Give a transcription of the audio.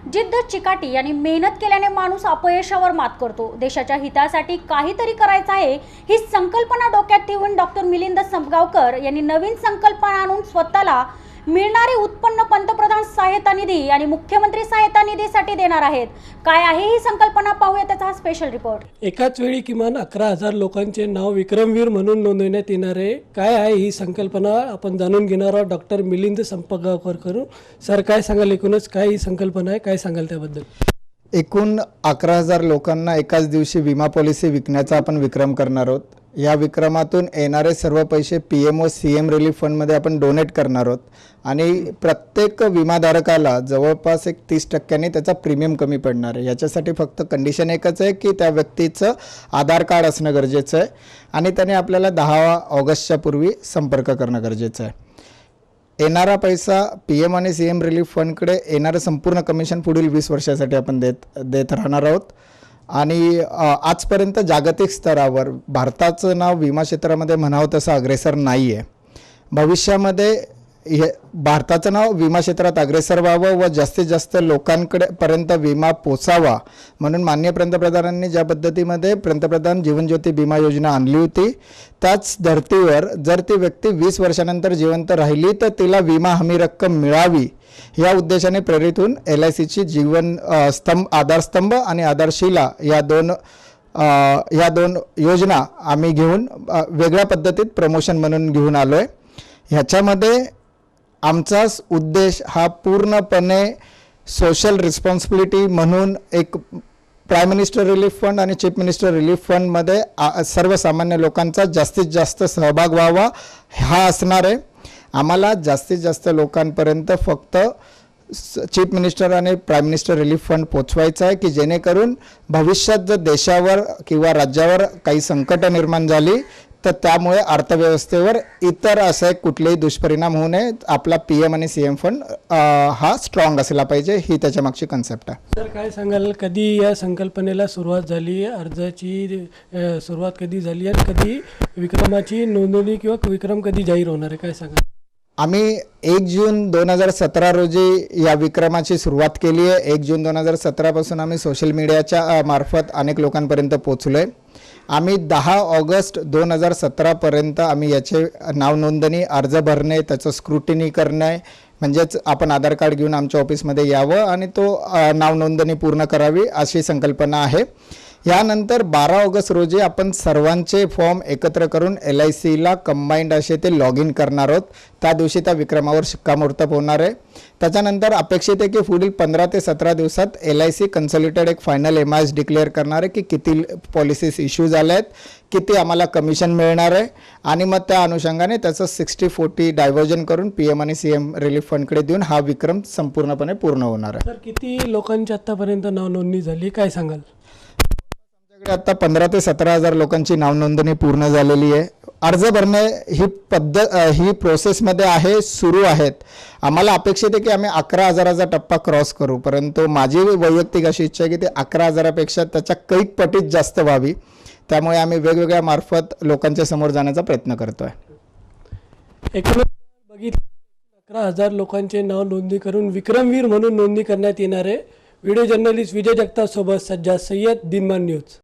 जिद्द, चिकाटी आणि मेहनत केल्याने माणूस अपयशावर मात करतो। देशाच्या हितासाठी काहीतरी करायचं आहे ही संकल्पना डोक्यात ठेवून डॉक्टर मिलिंद संपगावकर यांनी नवीन संकल्पना आणून स्वतःला मिळणारे उत्पन्न पंतप्रधान सहायता निधी आणि मुख्यमंत्री सहायता निधीसाठी देणार आहेत। काय आहे ही संकल्पना, पाहूया त्याचा हा स्पेशल रिपोर्ट। एकाच वेळी किमान 11,000 लोकांचे नाव विक्रमवीर म्हणून नोंदवण्यात येणार आहे। काय आहे ही संकल्पना आपण जाणून घेणार आहोत डॉक्टर मिलिंद संपगावकर करून। सर, काय सांगाल, एकूणच काय ही संकल्पना आहे, काय सांगाल त्याबद्दल? एकूण 11,000 लोकांना एकाच दिवशी विमा पॉलिसी विकण्याचा आपण विक्रम करणार आहोत। या विक्रमातून येणारे सर्व पैसे PMO CM रिलीफ फंडमध्ये आपण डोनेट करणार आहोत आणि प्रत्येक विमाधारकाला जवळपास 30% त्याचा प्रीमियम कमी पडणार आहे। याच्यासाठी फक्त कंडिशन एकच आहे की त्या व्यक्तीचं आधार कार्ड असणं गरजेचं आहे आणि त्याने आपल्याला 10 ऑगस्टच्या पूर्वी संपर्क करणं गरजेचं आहे। येणारा पैसा PM आणि CM रिलीफ फंडकडे येणारं संपूर्ण कमिशन पुढील 20 वर्षासाठी आपण देत राहणार आहोत। आणि आजपर्यंत जागतिक स्तरावर भारताचं नाव विमा क्षेत्रामध्ये म्हणावं तसं अग्रेसर नाही आहे। भविष्यामध्ये हे भारताचं नाव विमा क्षेत्रात अग्रेसर व्हावं व जास्तीत जास्त लोकांपर्यंत विमा पोचावा म्हणून माननीय पंतप्रधानांनी ज्या पद्धतीमध्ये पंतप्रधान जीवन ज्योती विमा योजना आणली होती, त्याच धर्तीवर जर ती व्यक्ती 20 वर्षानंतर जिवंत राहिली तर तिला विमा हमी रक्कम मिळावी या उद्देशाने प्रेरित होऊन LICची जीवन आधारस्तंभ आणि आधारशिला या दोन योजना आम्ही घेऊन वेगळ्या पद्धतीत प्रमोशन म्हणून घेऊन आलो आहे। ह्याच्यामध्ये आमचा उद्देश हा पूर्णपणे सोशल रिस्पॉन्सिबिलिटी म्हणून एक प्राईम मिनिस्टर रिलीफ फंड आणि चीफ मिनिस्टर रिलीफ फंडमध्ये सर्वसामान्य लोकांचा जास्तीत जास्त सहभाग व्हावा हा असणार आहे। आम्हाला जास्तीत जास्त लोकांपर्यंत फक्त चीफ मिनिस्टर आणि प्राईम मिनिस्टर रिलीफ फंड पोचवायचा आहे की जेणेकरून भविष्यात जर देशावर किंवा राज्यावर काही संकट निर्माण झाली तर त्यामुळे अर्थव्यवस्थेवर इतर असे कुठलेही दुष्परिणाम होऊ नये। आपला PM आणि CM फंड हा स्ट्रॉंग असला पाहिजे, ही त्याच्या मागची कन्सेप्ट आहे। सर, काय सांगाल, कधी या संकल्पनेला सुरुवात झाली, अर्जाची सुरुवात कधी झाली आणि कधी विक्रमाची नोंदणी किंवा विक्रम कधी जाहीर होणार आहे, काय सांगाल? आम्ही 1 जून 2017 रोजी या विक्रमाची सुरुवात केली आहे। 1 जून 2017 पासून आम्ही सोशल मीडियाच्या मार्फत अनेक लोकांपर्यंत पोहोचलो आहे। आम्ही 10 ऑगस्ट 2017 पर्यंत आम्ही याचे नाव नोंदणी, अर्ज भरणे, त्याचं स्क्रुटिनी करणे, म्हणजेच आपण आधार कार्ड घेऊन आमच्या ऑफिसमध्ये यावं आणि तो नाव नोंदणी पूर्ण करावी अशी संकल्पना आहे। यानंतर 12 ऑगस्ट रोजी आपण सर्वांचे फॉर्म एकत्र करून LICला कंबाईंड असे ते लॉग इन करणार आहोत। त्या दिवशी त्या विक्रमावर शिक्कामोर्तब होणार आहे। त्याच्यानंतर अपेक्षित आहे की पुढील 15 ते 17 दिवसात LIC कन्सॉलिडेटेड एक फायनल MIS डिक्लेअर करणार आहे की किती पॉलिसीज इश्यू झाल्या आहेत, किती आम्हाला कमिशन मिळणार आहे आणि मग त्या अनुषंगाने त्याचं 60-40 डायव्हर्जन करून PM आणि CM रिलीफ फंडकडे देऊन हा विक्रम संपूर्णपणे पूर्ण होणार आहे। सर, किती लोकांची आतापर्यंत नाव नोंदणी झाली, काय सांगाल? आता 15 ते 17,000 लोकांची नाव नोंदणी पूर्ण झालेली आहे। अर्ज भरणे ही प्रोसेसमध्ये आहे, सुरू आहेत। आम्हाला अपेक्षित आहे की आम्ही 11,000चा टप्पा क्रॉस करू, परंतु माझी वैयक्तिक अशी इच्छा आहे की ते 11,000पेक्षा त्याच्या कैक पटीत जास्त व्हावी। त्यामुळे आम्ही वेगवेगळ्या मार्फत लोकांच्या समोर जाण्याचा प्रयत्न करतोय। एकूणच बघितलं 11,000 लोकांचे नाव नोंदणी करून विक्रमवीर म्हणून नोंदणी करण्यात येणार आहे। व्हिडिओ जर्नलिस्ट विजय जगताप सोबत सज्जाद सय्यद, दिनमान न्यूज।